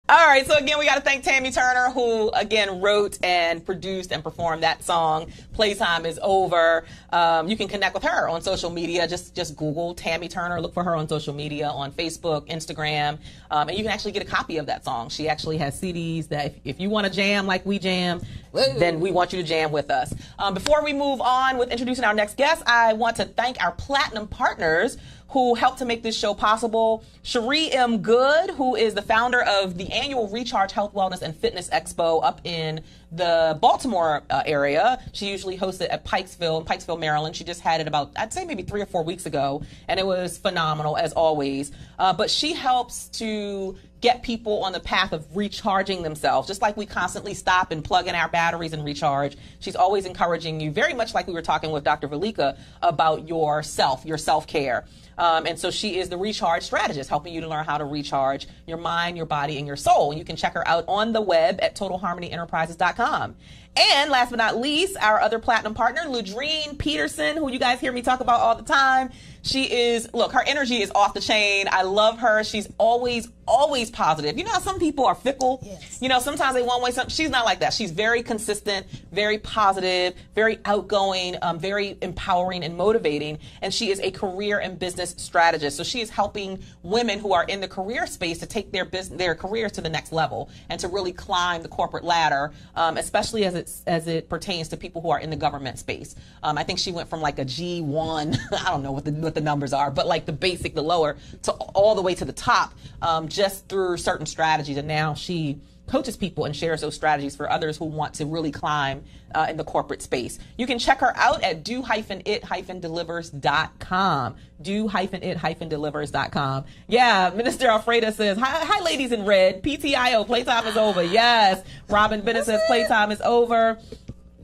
All right, so again, we got to thank Tammy Turner, who again wrote and produced and performed that song. Playtime is over. You can connect with her on social media. Just Google Tammy Turner. Look for her on social media, on Facebook, Instagram, and you can actually get a copy of that song. She actually has CDs that if you want to jam like we jam, then we want you to jam with us. Before we move on with introducing our next guest, I want to thank our platinum partners who helped to make this show possible. Cherie M. Good, who is the founder of the annual Recharge Health, Wellness, and Fitness Expo up in the Baltimore area. She usually hosts it at Pikesville, Maryland. She just had it about, I'd say maybe 3 or 4 weeks ago, and it was phenomenal as always. But she helps to get people on the path of recharging themselves, just like we constantly stop and plug in our batteries and recharge. She's always encouraging you, very much like we were talking with Dr. Valika about your self-care. And so she is the recharge strategist, helping you to learn how to recharge your mind, your body, and your soul. And you can check her out on the web at totalharmonyenterprises.com. And last but not least, our other platinum partner, Ludreen Peterson, who you guys hear me talk about all the time. She is, look, her energy is off the chain. I love her. She's always positive. You know how some people are fickle? Yes. You know, sometimes they one way, she's not like that. She's very consistent, very positive, very outgoing, very empowering and motivating. And she is a career and business strategist. So she is helping women who are in the career space to take their careers to the next level and to really climb the corporate ladder, especially as it pertains to people who are in the government space. I think she went from like a G1, I don't know what the numbers are, but like the basic, the lower, to all the way to the top, just through certain strategies. And now she coaches people and shares those strategies for others who want to really climb in the corporate space. You can check her out at do-it-delivers.com. do-it-delivers.com. Yeah, Minister Alfreda says, hi ladies in red. PTIO, playtime is over. Yes. Robin Bennett says playtime is over.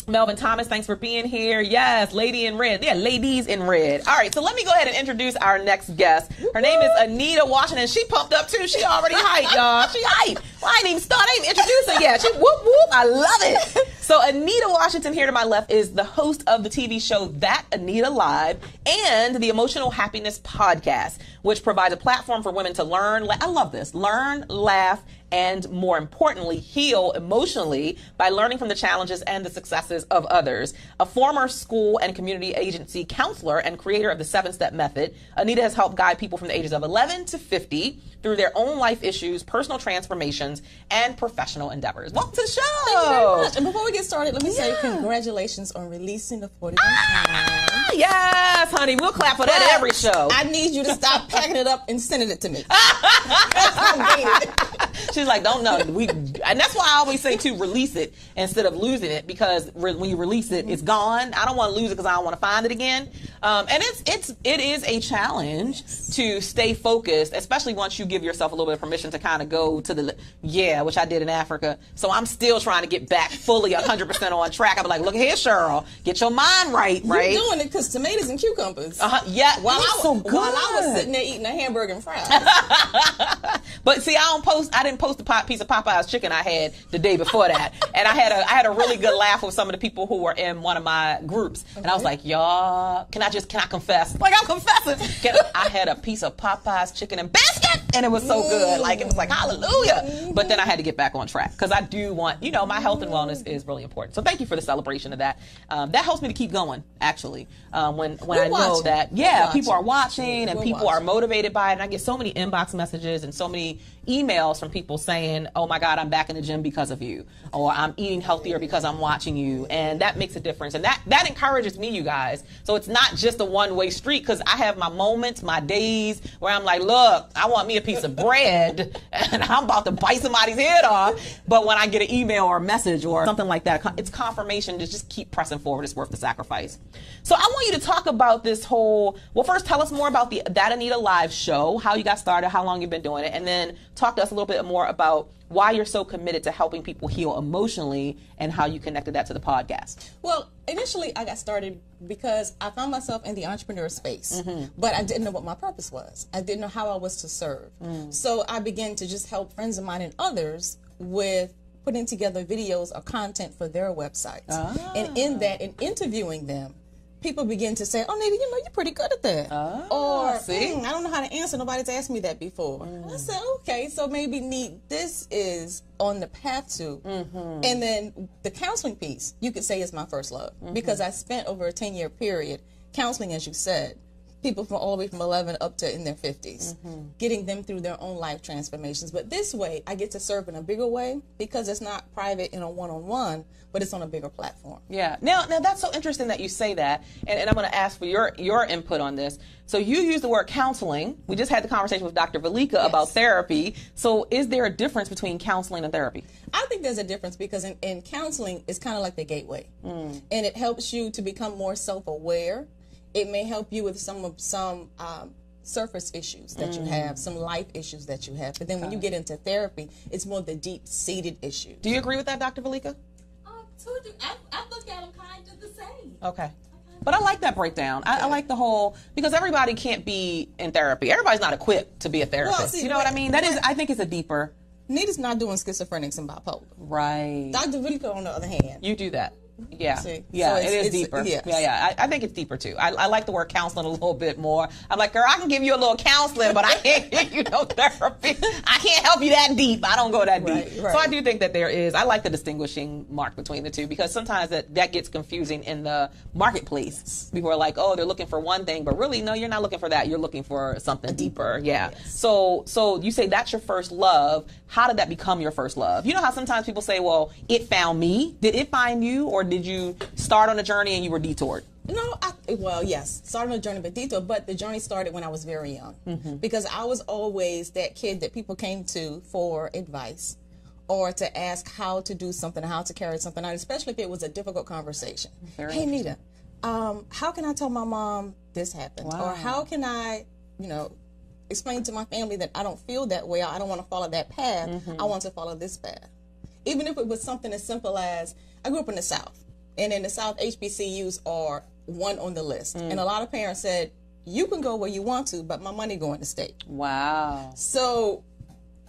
Melvin Thomas, thanks for being here. Yes, lady in red. Yeah, ladies in red. All right, so let me go ahead and introduce our next guest. Her name is Anita Washington. She pumped up too. She already hyped, y'all. She hyped. Well, I didn't even introduce her yet. She whoop whoop. I love it. So Anita Washington here to my left is the host of the TV show That Anita Live and the Emotional Happiness Podcast, which provides a platform for women to learn, I love this, learn, laugh, and more importantly, heal emotionally by learning from the challenges and the successes of others. A former school and community agency counselor and creator of the 7-Step Method, Anita has helped guide people from the ages of 11 to 50 through their own life issues, personal transformations, and professional endeavors. Welcome to the show. Thank you very much. And before we get started, let me say congratulations on releasing the 40 Days Challenge. Yes, honey. We'll clap for that every show. I need you to stop packing it up and sending it to me. She's like, don't know. And that's why I always say to release it instead of losing it, because when you release it, it's gone. I don't want to lose it because I don't want to find it again. And it is a challenge to stay focused, especially once you give yourself a little bit of permission to kind of go to which I did in Africa. So I'm still trying to get back fully 100% on track. I'm like, look here, Cheryl, get your mind right. You're doing it because tomatoes and cucumbers. Yeah, while I was sitting there eating a hamburger and fries. But see, I didn't post the piece of Popeye's chicken I had the day before that, and I had a really good laugh with some of the people who were in one of my groups, and I was like, y'all, can I confess? Like, I'm confessing. I had a piece of Popeye's chicken and biscuit, and it was so good. Like, it was like, hallelujah. But then I had to get back on track because I do want, my health and wellness is really important. So thank you for the celebration of that. That helps me to keep going, actually. When I know that, people are watching and people are motivated by it, and I get so many inbox messages and so many emails from people saying, oh my God, I'm back in the gym because of you, or I'm eating healthier because I'm watching you, and that makes a difference, and that encourages me, you guys. So it's not just a one-way street, because I have my moments, my days where I'm like, look, I want me a piece of bread and I'm about to bite somebody's head off, but when I get an email or a message or something like that, it's confirmation to just keep pressing forward. It's worth the sacrifice. So I want you to talk about this first tell us more about the That Anita Live show, how you got started, how long you've been doing it, and then talk to us a little bit more about why you're so committed to helping people heal emotionally and how you connected that to the podcast. Well, initially I got started because I found myself in the entrepreneur space, but I didn't know what my purpose was. I didn't know how I was to serve. So I began to just help friends of mine and others with putting together videos or content for their websites. And in that, and interviewing them, people begin to say, "Oh, Nita, you know, you're pretty good at that." Or, see? I don't know how to answer. Nobody's asked me that before. I said, okay, so maybe this is on the path to. And then the counseling piece, you could say, is my first love. Because I spent over a 10-year period counseling, as you said, people from all the way from 11 up to in their 50s, getting them through their own life transformations. But this way, I get to serve in a bigger way because it's not private in a one-on-one, but it's on a bigger platform. Yeah. Now that's so interesting that you say that, and I'm going to ask for your input on this. So you use the word counseling. We just had the conversation with Dr. Velika about therapy. So is there a difference between counseling and therapy? I think there's a difference because in counseling, it's kind of like the gateway, and it helps you to become more self-aware. It may help you with some surface issues that you have, some life issues that you have. But then when you get into therapy, it's more the deep-seated issues. Do you agree with that, Dr. Velika? I look at them kind of the same. Okay. But I like that breakdown. I like the whole, because everybody can't be in therapy. Everybody's not equipped to be a therapist. Well, see, you know what I mean? I think it's a deeper. Nita's not doing schizophrenics and bipolar. Right. Dr. Velika, on the other hand. You do that. Yeah, See? yeah, So it is it's deeper. yes. Yeah. I think it's deeper too. I like the word counseling a little bit more. I'm like, girl, I can give you a little counseling, but I can't give you no therapy. I can't help you that deep. I don't go that deep. Right. So I do think that there is. I like the distinguishing mark between the two because sometimes that gets confusing in the marketplace. People are like, oh, they're looking for one thing, but really, no, you're not looking for that. You're looking for something deeper. Yeah. Yes. So you say that's your first love. How did that become your first love? You know how sometimes people say, well, it found me. Did it find you, or did you start on a journey and you were detoured? No, yes, started on a journey, but the journey started when I was very young because I was always that kid that people came to for advice or to ask how to do something, how to carry something out, especially if it was a difficult conversation. Hey, Nita, how can I tell my mom this happened? Wow. Or how can I, explain to my family that I don't feel that way, I don't want to follow that path, I want to follow this path. Even if it was something as simple as, I grew up in the South, and in the South, HBCUs are one on the list. And a lot of parents said, you can go where you want to, but my money going to state. Wow. So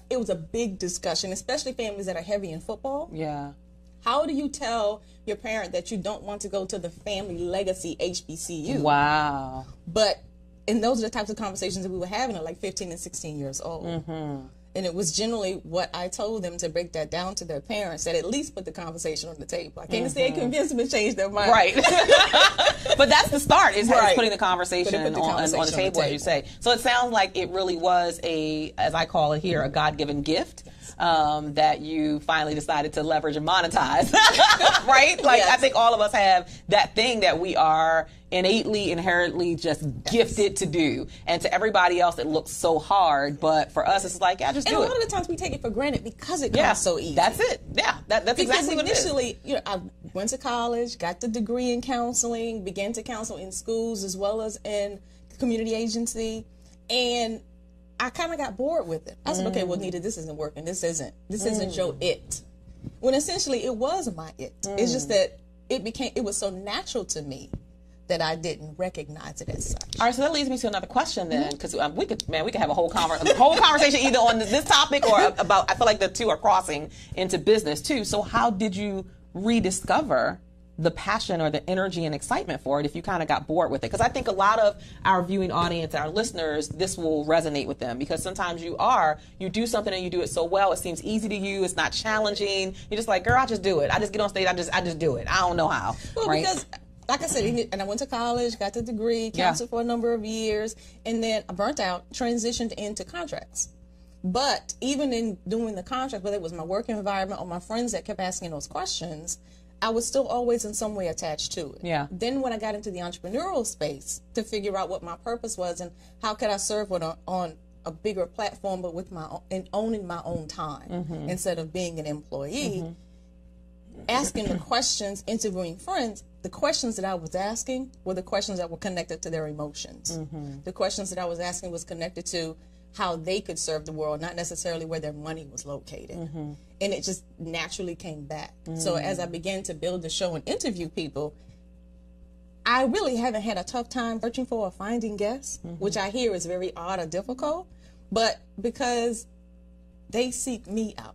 it was a big discussion, especially families that are heavy in football. Yeah. How do you tell your parent that you don't want to go to the family legacy HBCU? Wow. And those are the types of conversations that we were having at like 15 and 16 years old. And it was generally what I told them to break that down to their parents, that at least put the conversation on the table. I can't say convince them to change their mind. Right. But that's the start, is putting the conversation, on the table, as you say. So it sounds like it really was as I call it here, a God-given gift that you finally decided to leverage and monetize. Right? Like, I think all of us have that thing that we are innately, inherently just gifted to do. And to everybody else, it looks so hard. But for us, it's like, just do it. And a lot of the times we take it for granted because it comes so easy. That's it. Yeah, that's exactly what it is. Because initially, I went to college, got the degree in counseling, began to counsel in schools as well as in community agency, and I kind of got bored with it. I said, okay, well, Nita, this isn't working. This isn't your it. When essentially it was my it. It's just that it was so natural to me that I didn't recognize it as such. All right, so that leads me to another question then, because we could have a whole conversation either on this topic or about. I feel like the two are crossing into business too. So how did you rediscover the passion or the energy and excitement for it if you kind of got bored with it? Because I think a lot of our viewing audience, our listeners, this will resonate with them, because sometimes you do something and you do it so well, it seems easy to you, it's not challenging. You're just like, girl, I just do it. I just get on stage, I just do it. I don't know how. Well, right? Because like I said, and I went to college, got the degree, counseled for a number of years, and then I burnt out, transitioned into contracts. But even in doing the contract, whether it was my work environment or my friends that kept asking those questions, I was still always in some way attached to it. Yeah. Then when I got into the entrepreneurial space to figure out what my purpose was and how could I serve on a bigger platform, but with owning my own time instead of being an employee, asking the questions, interviewing friends, the questions that I was asking were the questions that were connected to their emotions. The questions that I was asking was connected to how they could serve the world, not necessarily where their money was located. And it just naturally came back. So as I began to build the show and interview people, I really haven't had a tough time searching for or finding guests, which I hear is very odd or difficult, but because they seek me out.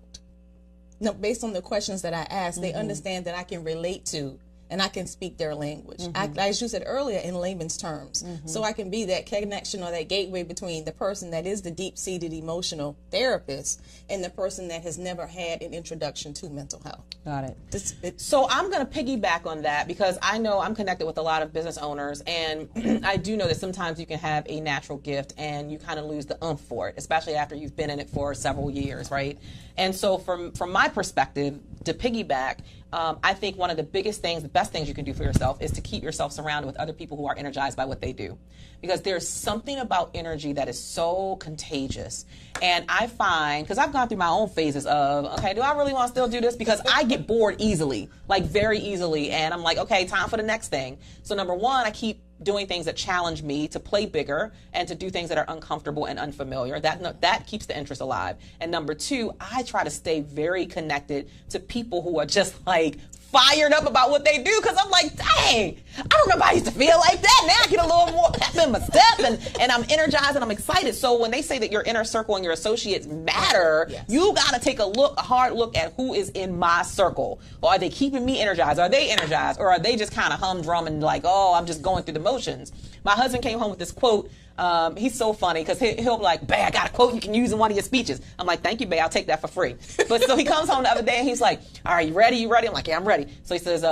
Now, based on the questions that I ask, they understand that I can relate to and I can speak their language. As you said earlier, in layman's terms. So I can be that connection or that gateway between the person that is the deep-seated emotional therapist and the person that has never had an introduction to mental health. Got it. So I'm going to piggyback on that because I know I'm connected with a lot of business owners, and I do know that sometimes you can have a natural gift and you kind of lose the oomph for it, especially after you've been in it for several years, right? And so from my perspective, to piggyback, I think one of the biggest things, the best things you can do for yourself is to keep yourself surrounded with other people who are energized by what they do. Because there's something about energy that is so contagious. And I find, because I've gone through my own phases of, okay, do I really want to still do this? Because I get bored easily, like very easily. And I'm like, okay, time for the next thing. So number one, I keep doing things that challenge me to play bigger and to do things that are uncomfortable and unfamiliar. That keeps the interest alive. And number two, I try to stay very connected to people who are just like fired up about what they do, because I'm like, dang, I remember I used to feel like that. Now I get a little more pep in my step, and I'm energized and I'm excited. So when they say that your inner circle and your associates matter, you got to take a hard look at who is in my circle. Or are they keeping me energized? Are they energized? Or are they just kind of humdrum and like, oh, I'm just going through the motions? My husband came home with this quote. He's so funny because he'll be like, babe, I got a quote you can use in one of your speeches. I'm like, thank you, babe, I'll take that for free. But so he comes home the other day and he's like, all right, you ready? You ready? I'm like, yeah, I'm ready. So he says,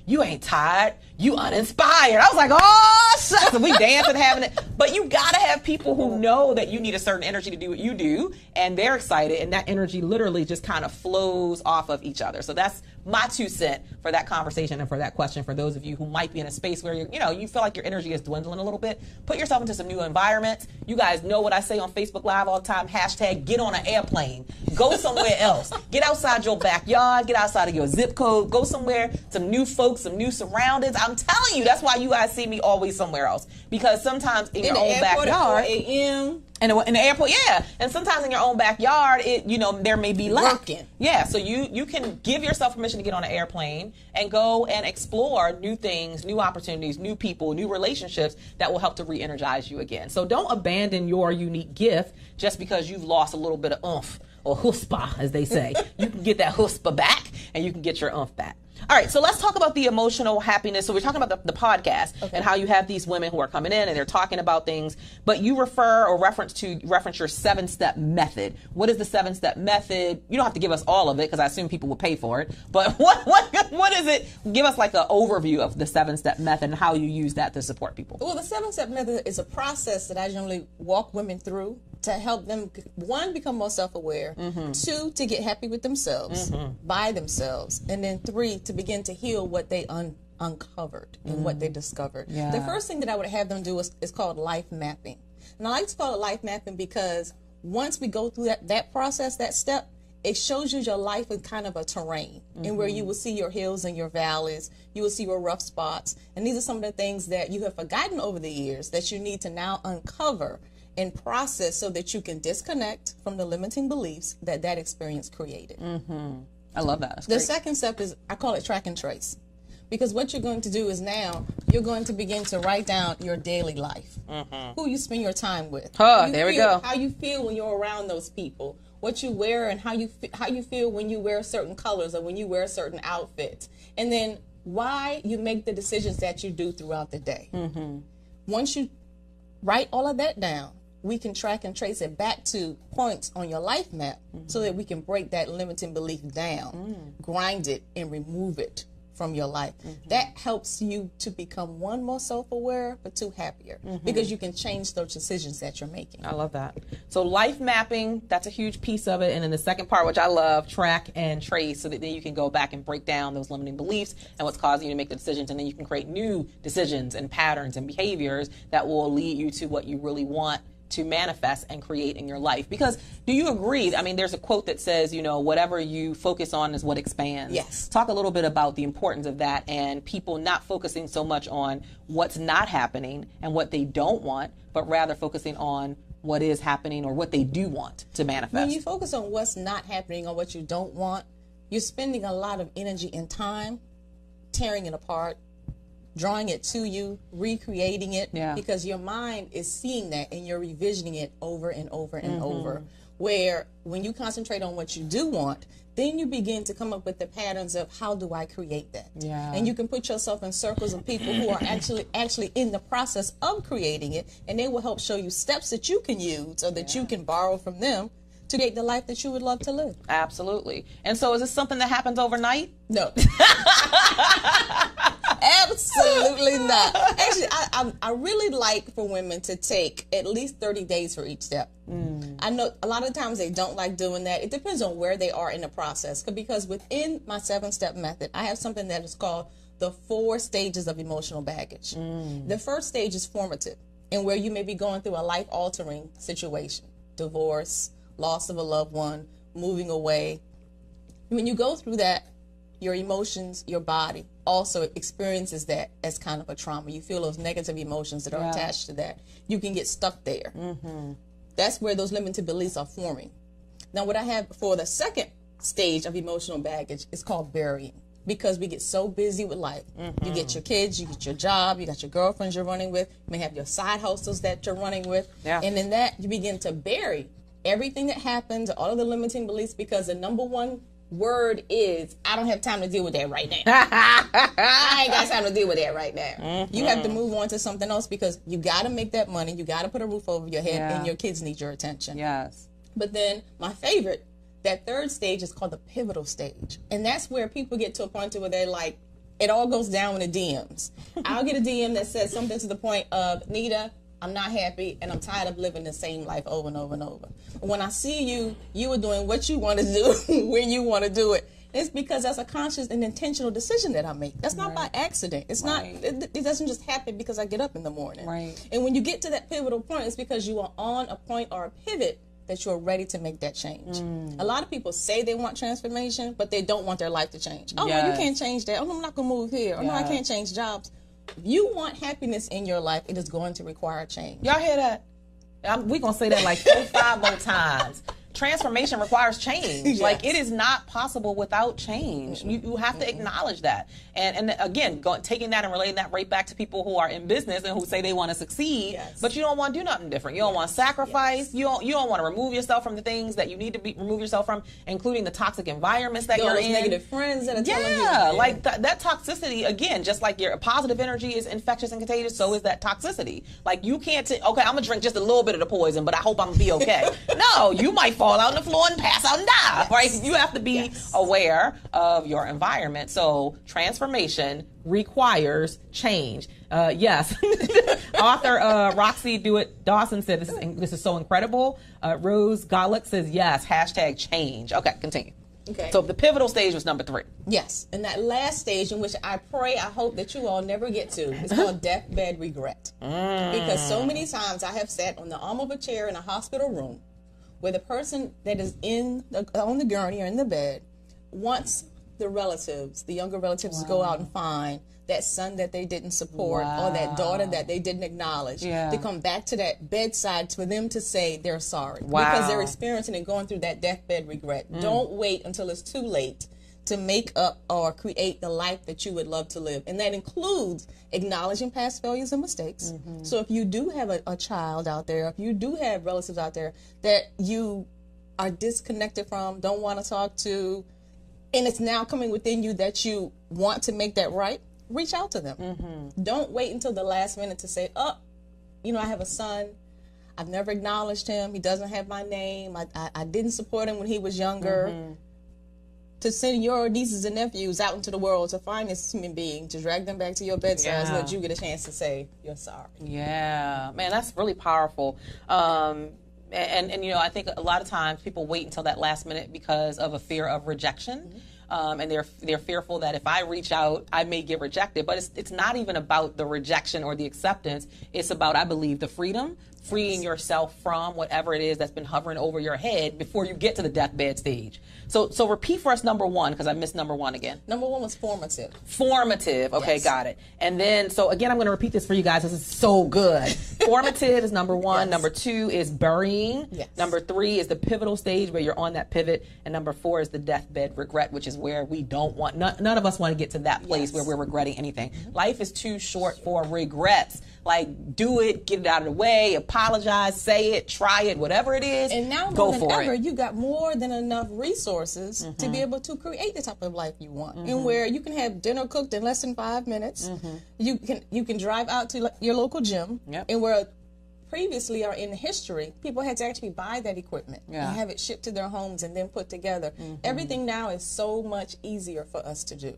you ain't tired, you uninspired. I was like, oh, shucks. And we dancing, having it. But you got to have people who know that you need a certain energy to do what you do, and they're excited, and that energy literally just kind of flows off of each other. So that's my 2 cents for that conversation and for that question. For those of you who might be in a space where you feel like your energy is dwindling a little bit, put yourself into some new environments. You guys know what I say on Facebook Live all the time, hashtag get on an airplane, go somewhere else, get outside your backyard, get outside of your zip code, go somewhere, some new folks, some new surroundings. I'm telling you, that's why you guys see me always somewhere else, because sometimes in your own backyard, in the airport, yeah. And sometimes in your own backyard, there may be lack. Working. Yeah, so you can give yourself permission to get on an airplane and go and explore new things, new opportunities, new people, new relationships that will help to re-energize you again. So don't abandon your unique gift just because you've lost a little bit of oomph, or chutzpah, as they say. You can get that chutzpah back, and you can get your oomph back. All right, so let's talk about the emotional happiness. So we're talking about the podcast and how you have these women who are coming in and they're talking about things, but you reference your 7-step method. What is the 7-step method? You don't have to give us all of it because I assume people will pay for it. But what is it? Give us like an overview of the 7-step method and how you use that to support people. Well, the 7-step method is a process that I generally walk women through to help them, 1, become more self-aware, 2, to get happy with themselves, by themselves, and then 3, to begin to heal what they uncovered and what they discovered. Yeah. The first thing that I would have them do is called life mapping. And I like to call it life mapping because once we go through that process, that step, it shows you your life in kind of a terrain, and where you will see your hills and your valleys, you will see your rough spots, and these are some of the things that you have forgotten over the years that you need to now uncover and process so that you can disconnect from the limiting beliefs that experience created. I love that. That's the great. second step is, I call it track and trace. Because what you're going to do is now you're going to begin to write down your daily life, who you spend your time with. There we go. How you feel when you're around those people, what you wear, and how you feel when you wear certain colors or when you wear certain outfits, and then why you make the decisions that you do throughout the day. Once you write all of that down, we can track and trace it back to points on your life map so that we can break that limiting belief down, grind it, and remove it from your life. That helps you to become, 1, more self-aware, but 2, happier, because you can change those decisions that you're making. I love that. So life mapping, that's a huge piece of it. And then the second part, which I love, track and trace, so that then you can go back and break down those limiting beliefs and what's causing you to make the decisions. And then you can create new decisions and patterns and behaviors that will lead you to what you really want to manifest and create in your life. Because do you agree? I mean, there's a quote that says, whatever you focus on is what expands. Yes. Talk a little bit about the importance of that and people not focusing so much on what's not happening and what they don't want, but rather focusing on what is happening or what they do want to manifest. When you focus on what's not happening or what you don't want, you're spending a lot of energy and time tearing it apart, drawing it to you, recreating it, because your mind is seeing that and you're revisioning it over and over and over. Where when you concentrate on what you do want, then you begin to come up with the patterns of how do I create that? Yeah. And you can put yourself in circles of people who are actually in the process of creating it, and they will help show you steps that you can use or that you can borrow from them to create the life that you would love to live. Absolutely. And so is this something that happens overnight? No. Absolutely not. Actually, I really like for women to take at least 30 days for each step. I know a lot of times they don't like doing that. It depends on where they are in the process. Because within my 7-step method, I have something that is called the 4 stages of emotional baggage. The first stage is formative, and where you may be going through a life-altering situation, divorce, loss of a loved one, moving away. When you go through that, your emotions, your body also experiences that as kind of a trauma. You feel those negative emotions that are attached to that. You can get stuck there. That's where those limited beliefs are forming. Now, what I have for the second stage of emotional baggage is called burying, because we get so busy with life. You get your kids, you get your job, you got your girlfriends you're running with, you may have your side hustles that you're running with, and in that you begin to bury everything that happened, all of the limiting beliefs, because the number one word is, I don't have time to deal with that right now. I ain't got time to deal with that right now. You have to move on to something else, because you got to make that money, you got to put a roof over your head, and your kids need your attention. Yes. But then my favorite, that third stage is called the pivotal stage. And that's where people get to a point to where they're like, it all goes down in the DMs. I'll get a DM that says something to the point of, Nita, I'm not happy, and I'm tired of living the same life over and over and over. When I see you are doing what you want to do when you want to do it. It's because that's a conscious and intentional decision that I make. That's not by accident. It's not. It doesn't just happen because I get up in the morning. Right. And when you get to that pivotal point, it's because you are on a point or a pivot that you're ready to make that change. A lot of people say they want transformation, but they don't want their life to change. Oh, no, you can't change that. Oh, no, I'm not going to move here. Oh, no, I can't change jobs. If you want happiness in your life, it is going to require change. Y'all hear that? We're going to say that like 4-5 more times. Transformation requires change. Yes. Like, it is not possible without change. You have to acknowledge that. And again, taking that and relating that right back to people who are in business and who say they want to succeed, but you don't want to do nothing different. You don't want to sacrifice. You don't want to remove yourself from the things that you need to remove yourself from, including the toxic environments that you're in. Negative friends that are telling you. Like that toxicity, again, just like your positive energy is infectious and contagious, so is that toxicity. Like, you can't okay, I'm going to drink just a little bit of the poison, but I hope I'm going to be okay. No, you might fall out on the floor and pass out and die, right? You have to be aware of your environment. So transformation requires change. Yes. Author Roxy Dawson said, this is so incredible. Rose Golick says, yes, #change. Okay, continue. Okay. So the pivotal stage was number 3. Yes. And that last stage, in which I hope that you all never get to, is called deathbed regret. Because so many times I have sat on the arm of a chair in a hospital room where the person that is on the gurney or in the bed wants the younger relatives to go out and find that son that they didn't support or that daughter that they didn't acknowledge, to come back to that bedside for them to say they're sorry. Because they're experiencing and going through that deathbed regret. Don't wait until it's too late to make up or create the life that you would love to live. And that includes acknowledging past failures and mistakes. So if you do have a child out there, if you do have relatives out there that you are disconnected from, don't want to talk to, and it's now coming within you that you want to make that right, reach out to them. Don't wait until the last minute to say, I have a son. I've never acknowledged him. He doesn't have my name. I didn't support him when he was younger. To send your nieces and nephews out into the world to find this human being, to drag them back to your bedside so that you get a chance to say you're sorry. Yeah, man, that's really powerful. And I think a lot of times people wait until that last minute because of a fear of rejection. And they're fearful that if I reach out, I may get rejected. But it's not even about the rejection or the acceptance. It's about, I believe, the freeing yourself from whatever it is that's been hovering over your head before you get to the deathbed stage. So repeat for us number 1, because I missed number 1 again. Number 1 was formative. Formative. Okay, got it. And then, so again, I'm going to repeat this for you guys. This is so good. Formative is number 1. Number 2 is burying. Number 3 is the pivotal stage where you're on that pivot. And number 4 is the deathbed regret, which is where we don't want, none of us want to get to that place where we're regretting anything. Life is too short for regrets. Like, do it, get it out of the way, apologize, say it, try it, whatever it is. And now go more than for ever, it. you got more than enough resources to be able to create the type of life you want, and where you can have dinner cooked in less than 5 minutes. You can drive out to your local gym, and where previously or in history, people had to actually buy that equipment and have it shipped to their homes and then put together. Everything now is so much easier for us to do.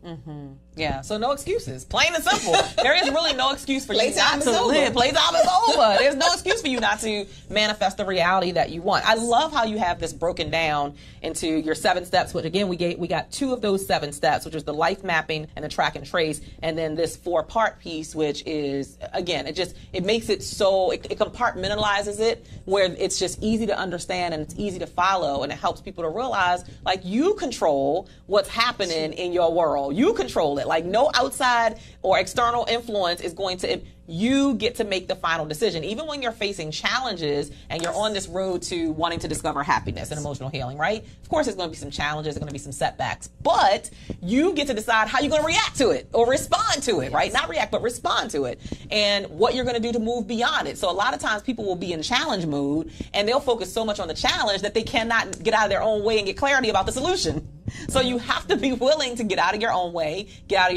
Yeah, so no excuses. Plain and simple. There is really no excuse for you Playtime not to is over. live. Playtime is over. There's no excuse for you not to manifest the reality that you want. I love how you have this broken down into your 7 steps, which again, we got 2 of those 7 steps, which is the life mapping and the track and trace, and then this 4-part piece, which is, again, it makes it so, it compartmentalizes it where it's just easy to understand and it's easy to follow, and it helps people to realize, like, you control what's happening in your world. You control it. Like, no outside or external influence is going to, you get to make the final decision. Even when you're facing challenges and you're on this road to wanting to discover happiness and emotional healing, right? Of course, there's going to be some challenges, there's going to be some setbacks, but you get to decide how you're going to react to it or respond to it, right? Not react, but respond to it, and what you're going to do to move beyond it. So a lot of times people will be in challenge mood and they'll focus so much on the challenge that they cannot get out of their own way and get clarity about the solution. So you have to be willing to get out of your own way, get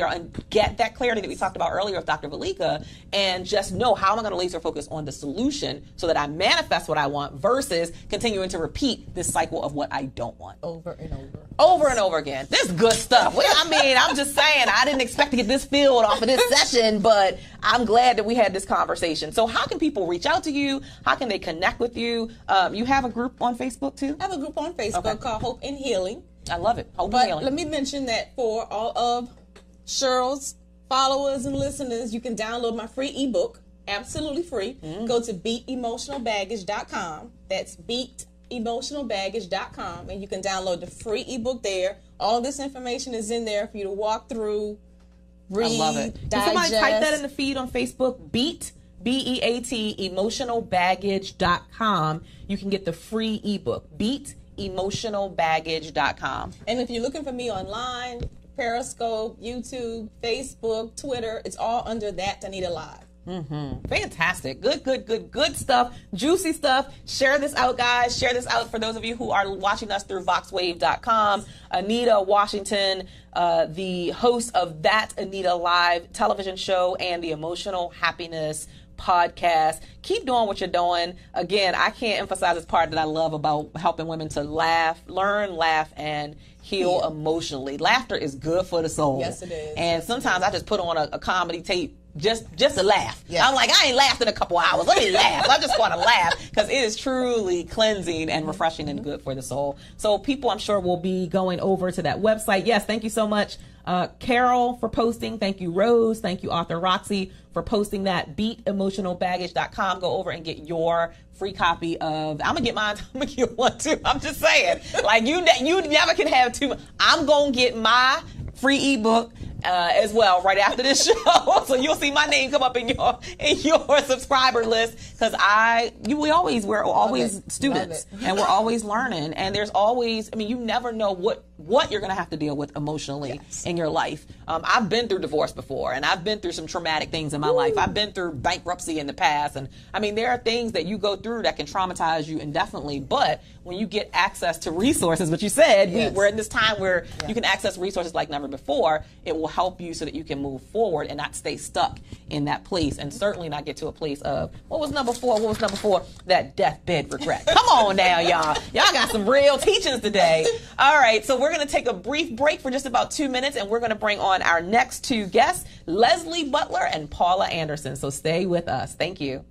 that clarity that we talked about earlier with Dr. Valika, and just know, how am I going to laser focus on the solution so that I manifest what I want versus continuing to repeat this cycle of what I don't want. Over and over. Over and over again. This is good stuff. I'm just saying, I didn't expect to get this filled off of this session, but I'm glad that we had this conversation. So how can people reach out to you? How can they connect with you? You have a group on Facebook too? I have a group on Facebook called Hope and Healing. I love it. Hope and Healing. Let me mention that for all of Cheryl's followers and listeners, you can download my free ebook, absolutely free. Go to beatemotionalbaggage.com. That's beatemotionalbaggage.com, and you can download the free ebook there. All this information is in there for you to walk through, read, I love it. digest. Can somebody type that in the feed on Facebook? Beat, B-E-A-T, emotionalbaggage.com. You can get the free ebook. Beat, emotionalbaggage.com. And if you're looking for me online, Periscope, YouTube, Facebook, Twitter, it's all under That Anita Live. Fantastic. Good stuff. Juicy stuff. Share this out, guys. Share this out for those of you who are watching us through voxwave.com. Anita Washington, the host of That Anita Live television show and the Emotional Happiness podcast. Keep doing what you're doing. Again, I can't emphasize this part that I love about helping women to learn, laugh, and heal emotionally. Laughter is good for the soul. Yes, it is. And sometimes I just put on a comedy tape just to laugh. Yeah. I'm like, I ain't laughed in a couple hours. Let me laugh. I just want to laugh because it is truly cleansing and refreshing and good for the soul. So people, I'm sure, will be going over to that website. Yes, thank you so much, Carol, for posting. Thank you, Rose. Thank you, author Roxy, for posting that. BeatEmotionalBaggage.com. Go over and get your free copy of. I'm gonna get mine. I'm gonna get one too. I'm just saying, like you never can have two. I'm gonna get my free ebook as well right after this show, so you'll see my name come up in your subscriber list, because we're always students and we're always learning, and there's always, you never know what you're gonna have to deal with emotionally in your life. I've been through divorce before, and I've been through some traumatic things in my life. I've been through bankruptcy in the past, and there are things that you go through that can traumatize you indefinitely, but when you get access to resources, what you said, we're in this time where you can access resources like never before. It will help you so that you can move forward and not stay stuck in that place, and certainly not get to a place of what was number four, that deathbed regret. Come on now, y'all got some real teachings today. All right, so we're going to take a brief break for just about 2 minutes, and we're going to bring on our next two guests, Leslie Butler and Paula Anderson. So stay with us. Thank you.